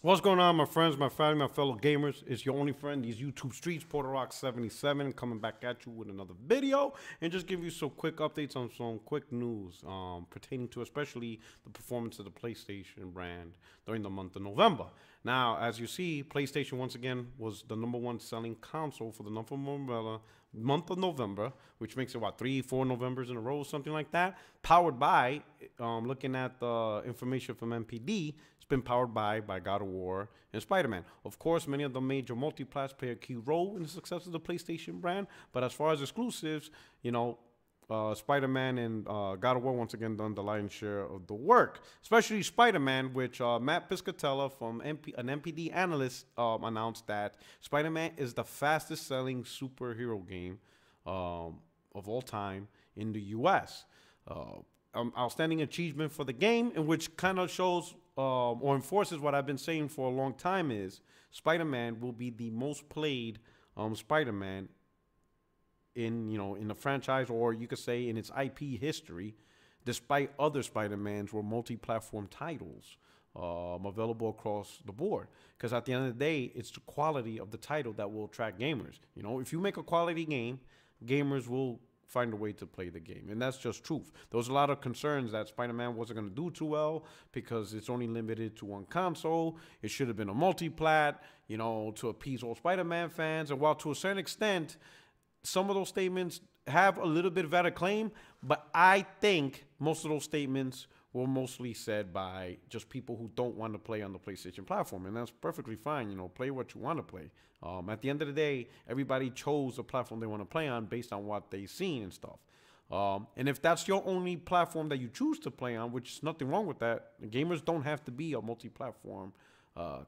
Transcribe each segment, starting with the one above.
What's going on, my friends, my family, my fellow gamers? It's your only friend, these YouTube streets, Porter Rock 77, coming back at you with another video and just give you some quick updates on some quick news pertaining to especially the performance of the PlayStation brand during the month of November. Now, as you see, PlayStation once again was the #1 selling console for the month of November, which makes it what, 3-4 Novembers in a row, something like that. Powered by, looking at the information from MPD, it's been powered by God of War and Spider-Man. Of course, many of the major multi-plat play a key role in the success of the PlayStation brand, but as far as exclusives, Spider-Man and God of War once again done the lion's share of the work, especially Spider-Man, which Matt Piscatella from an MPD analyst announced that Spider-Man is the fastest selling superhero game of all time in the US. Outstanding achievement for the game, in which kind of shows or enforces what I've been saying for a long time, is Spider-Man will be the most played Spider-Man in the franchise, or you could say in its IP history, despite other Spider-Mans were multi-platform titles available across the board. Because at the end of the day, it's the quality of the title that will attract gamers. If you make a quality game, gamers will find a way to play the game, and that's just truth. There was a lot of concerns that Spider-Man wasn't going to do too well because it's only limited to one console. It should have been a multi-plat, to appease all Spider-Man fans. And while to a certain extent, some of those statements have a little bit of that acclaim, but I think most of those statements were mostly said by just people who don't want to play on the PlayStation platform, and that's perfectly fine. Play what you want to play. At the end of the day, everybody chose the platform they want to play on based on what they've seen and stuff. And if that's your only platform that you choose to play on, which is nothing wrong with that, gamers don't have to be a multi-platform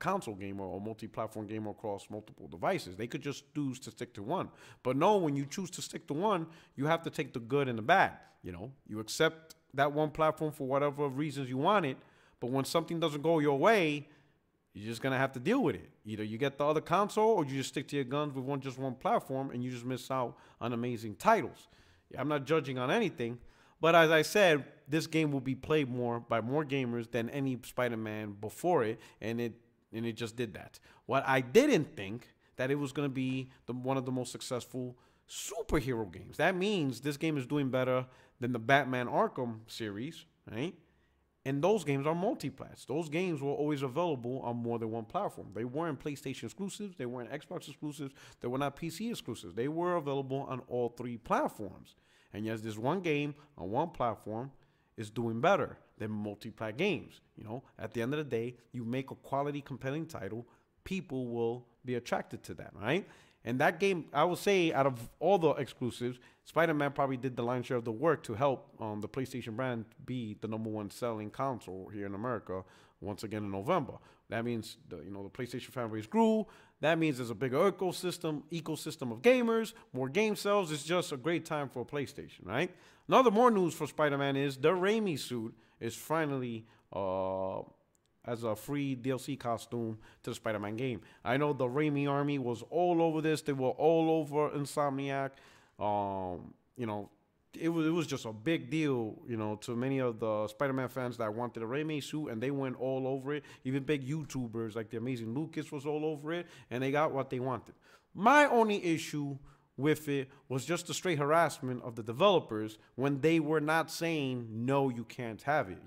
console gamer or multi-platform gamer across multiple devices. They could just choose to stick to one. But no, when you choose to stick to one, you have to take the good and the bad. You accept that one platform for whatever reasons you want it, but when something doesn't go your way, you're just gonna have to deal with it. Either you get the other console, or you just stick to your guns with just one platform, and you just miss out on amazing titles. I'm not judging on anything, but as I said, this game will be played by more gamers than any Spider-Man before it, and it just did that. What I didn't think that it was gonna be one of the most successful superhero games. That means this game is doing better than the Batman Arkham series, right? And those games are multi-plats. Those games were always available on more than one platform. They weren't PlayStation exclusives. They weren't Xbox exclusives. They were not PC exclusives. They were available on all three platforms. And yes, this one game on one platform is doing better than multi-plat games. At the end of the day, you make a quality, compelling title, people will be attracted to that, right? And that game, I would say, out of all the exclusives, Spider-Man probably did the lion's share of the work to help the PlayStation brand be the #1 selling console here in America once again in November. That means the PlayStation fan base grew. That means there's a bigger ecosystem of gamers, more game sales. It's just a great time for PlayStation, right? More news for Spider-Man is the Raimi Suit is finally as a free DLC costume to the Spider-Man game. I know the Raimi Army was all over this. They were all over Insomniac. It was just a big deal, to many of the Spider-Man fans that wanted a Raimi Suit, and they went all over it. Even big YouTubers like the Amazing Lucas was all over it, and they got what they wanted. My only issue with it was just the straight harassment of the developers when they were not saying, no, you can't have it,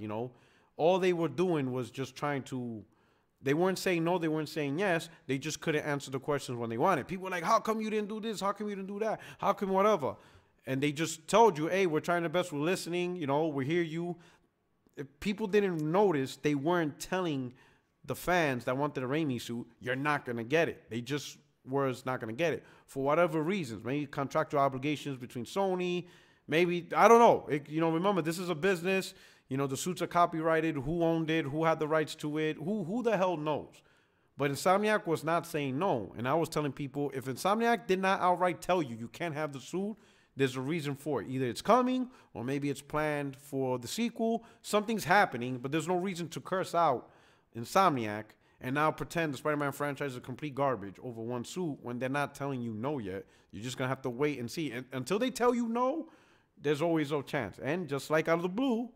All they were doing was just they weren't saying no, they weren't saying yes. They just couldn't answer the questions when they wanted. People were like, how come you didn't do this? How come you didn't do that? How come whatever? And they just told you, hey, we're trying our best. We're listening. We hear you. If people didn't notice, they weren't telling the fans that wanted a Raimi Suit, you're not going to get it. They just were not going to get it for whatever reasons. Maybe contractual obligations between Sony. Maybe, I don't know. Remember, this is a business. The suits are copyrighted. Who owned it? Who had the rights to it? Who the hell knows? But Insomniac was not saying no. And I was telling people, if Insomniac did not outright tell you you can't have the suit, there's a reason for it. Either it's coming, or maybe it's planned for the sequel. Something's happening, but there's no reason to curse out Insomniac and now pretend the Spider-Man franchise is complete garbage over one suit when they're not telling you no yet. You're just going to have to wait and see. And until they tell you no, there's always no chance. And just like out of the blue,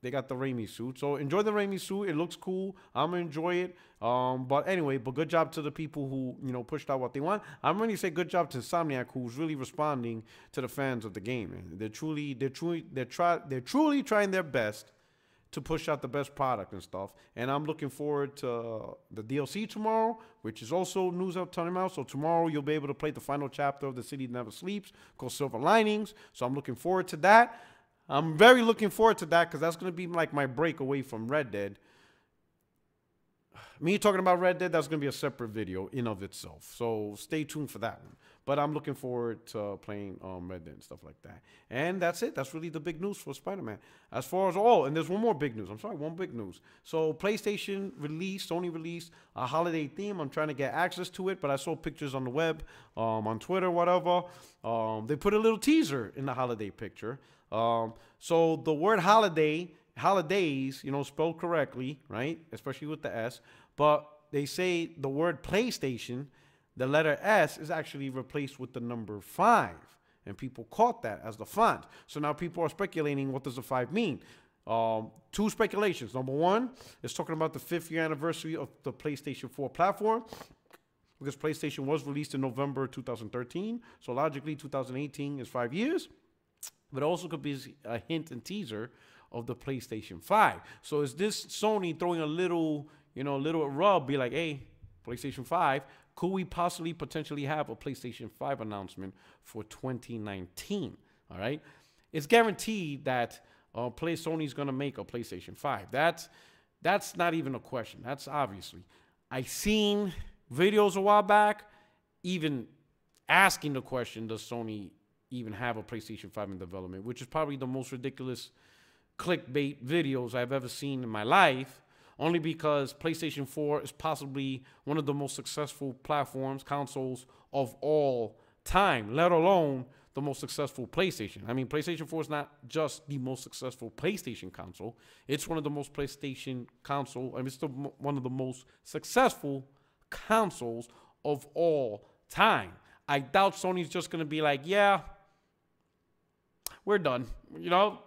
they got the Raimi suit. So enjoy the Raimi suit. It looks cool. I'm gonna enjoy it. But anyway, but good job to the people who, you know, pushed out what they want. I'm going to say good job to Insomniac, who's really responding to the fans of the game. And they're truly trying their best to push out the best product and stuff. And I'm looking forward to the DLC tomorrow, which is also news out turning out. So tomorrow you'll be able to play the final chapter of The City Never Sleeps, called Silver Linings. So I'm looking forward to that. I'm very looking forward to that because that's going to be like my break away from Red Dead. Me talking about Red Dead, that's going to be a separate video in of itself. So stay tuned for that one. But I'm looking forward to playing Red Dead and stuff like that. And that's it. That's really the big news for Spider-Man. As far as and there's one more big news. I'm sorry, one big news. So PlayStation released, Sony released a holiday theme. I'm trying to get access to it, but I saw pictures on the web, on Twitter, whatever. They put a little teaser in the holiday picture. So the word holidays, you know, spelled correctly, right? Especially with the S. But they say the word PlayStation, the letter S, is actually replaced with the number 5. And people caught that as the font. So now people are speculating, what does the 5 mean? Two speculations. Number one, it's talking about the 5th year anniversary of the PlayStation 4 platform, because PlayStation was released in November 2013. So logically, 2018 is 5 years. But it also could be a hint and teaser of the PlayStation 5. So is this Sony throwing a little, you know, a little rub, be like, hey, PlayStation 5, could we possibly potentially have a PlayStation 5 announcement for 2019? All right. It's guaranteed that Sony's going to make a PlayStation 5. That's not even a question. That's obviously. I seen videos a while back even asking the question, does Sony even have a PlayStation 5 in development, which is probably the most ridiculous clickbait videos I've ever seen in my life, only because PlayStation 4 is possibly one of the most successful consoles of all time, let alone the most successful PlayStation. I mean, PlayStation 4 is not just the most successful PlayStation console. It's one of the most PlayStation console, I mean, it's one of the most successful consoles of all time. I doubt Sony's just going to be like, yeah, we're done. You know,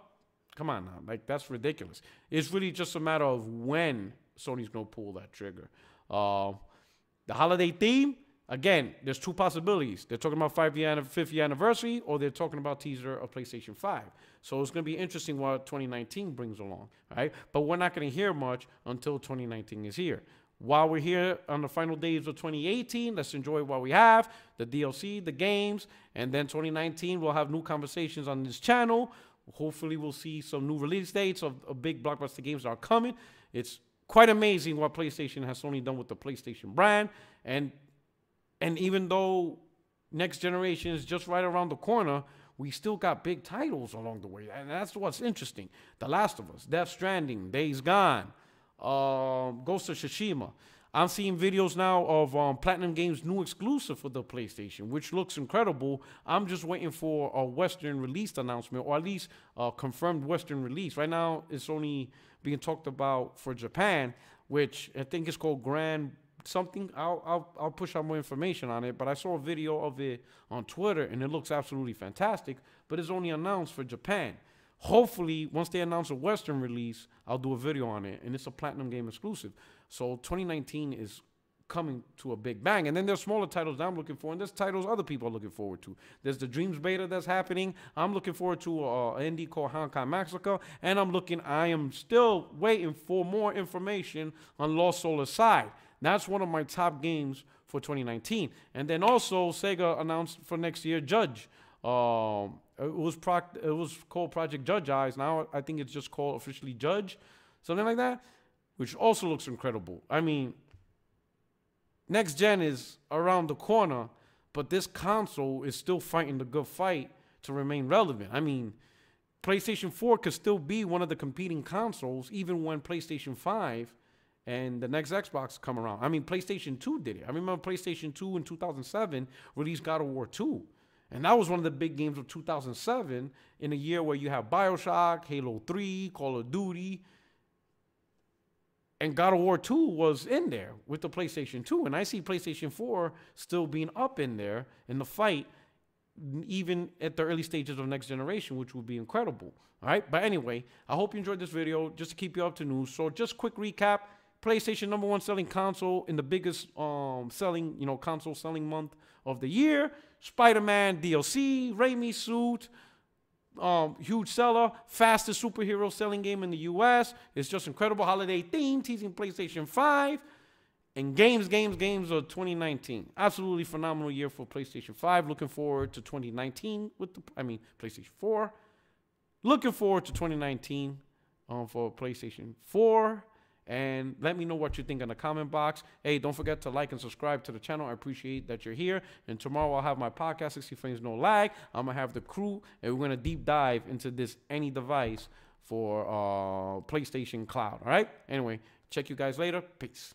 come on now. Like, that's ridiculous. It's really just a matter of when Sony's going to pull that trigger. The holiday theme, again, there's two possibilities. They're talking about 5th year anniversary, or they're talking about teaser of PlayStation 5. So it's going to be interesting what 2019 brings along, right? But we're not going to hear much until 2019 is here. While we're here on the final days of 2018, let's enjoy what we have, the DLC, the games, and then 2019, we'll have new conversations on this channel. Hopefully, we'll see some new release dates of big blockbuster games that are coming. It's quite amazing what PlayStation has only done with the PlayStation brand. And even though next generation is just right around the corner, we still got big titles along the way. And that's what's interesting. The Last of Us, Death Stranding, Days Gone, Ghost of Tsushima. I'm seeing videos now of Platinum Games' new exclusive for the PlayStation, which looks incredible. I'm just waiting for a Western release announcement, or at least a confirmed Western release. Right now, it's only being talked about for Japan, which I think is called Grand something. I'll push out more information on it, but I saw a video of it on Twitter, and it looks absolutely fantastic, but it's only announced for Japan. Hopefully, once they announce a Western release, I'll do a video on it, and it's a Platinum Game exclusive. So 2019 is coming to a big bang. And then there's smaller titles that I'm looking for, and there's titles other people are looking forward to. There's the Dreams beta that's happening. I'm looking forward to an indie called Honkai Massacre, and I am still waiting for more information on Lost Soul Aside. That's one of my top games for 2019. And then also, Sega announced for next year, Judge. It was called Project Judge Eyes. Now I think it's just called officially Judge, something like that, which also looks incredible. I mean, next gen is around the corner, but this console is still fighting the good fight to remain relevant. I mean, PlayStation 4 could still be one of the competing consoles even when PlayStation 5 and the next Xbox come around. I mean, PlayStation 2 did it. I remember PlayStation 2 in 2007 released God of War 2. And that was one of the big games of 2007 in a year where you have BioShock, Halo 3, Call of Duty. And God of War 2 was in there with the PlayStation 2. And I see PlayStation 4 still being up in there in the fight even at the early stages of next generation, which would be incredible. All right. But anyway, I hope you enjoyed this video just to keep you up to news. So just quick recap. PlayStation #1 selling console in the biggest selling, console selling month of the year. Spider-Man DLC, Raimi Suit, huge seller, fastest superhero selling game in the US. It's just incredible. Holiday theme, teasing PlayStation 5. And games of 2019. Absolutely phenomenal year for PlayStation 5. Looking forward to 2019 with PlayStation 4. Looking forward to 2019 for PlayStation 4. And let me know what you think in the comment box. Hey, don't forget to like and subscribe to the channel. I appreciate that you're here. And tomorrow I'll have my podcast, 60 frames, no lag. I'm going to have the crew, and we're going to deep dive into this any device for PlayStation Cloud. All right? Anyway, check you guys later. Peace.